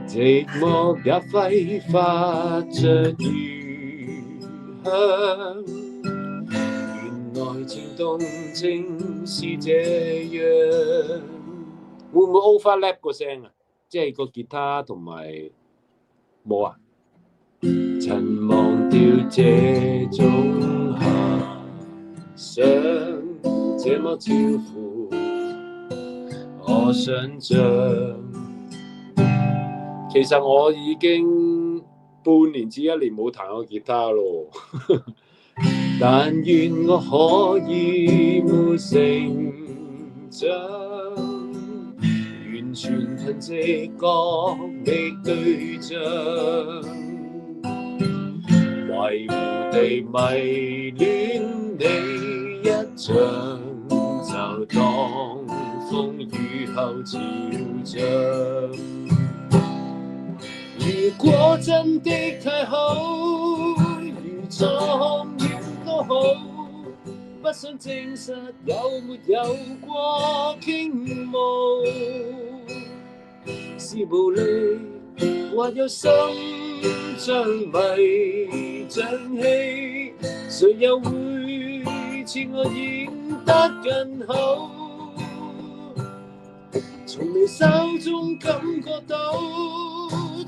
寂寞也揮發着餘香。原來情動情是這樣，會唔會 overlap 個聲啊？即係個吉他同埋冇啊？曾忘掉這種想這麼超乎我想象。其實我已經半年至一年冇彈過吉他咯，但願我可以沒成長，完全憑直覺未對象，迷糊地迷戀你一場，就當風雨後潮漲。如果真的太好，如狀元都好，不想證實有沒有過傾慕，是無力還有心像迷像戲，誰又會似我演得更好？從你手中感覺到，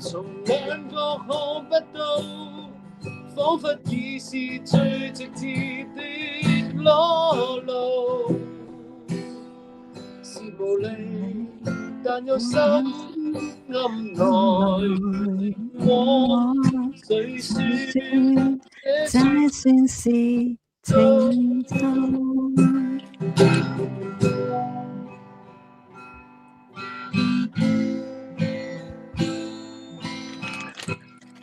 從眼角看不到，彷彿已是最直接的裸露，是無力但有心暗內往誰說這算是情奏。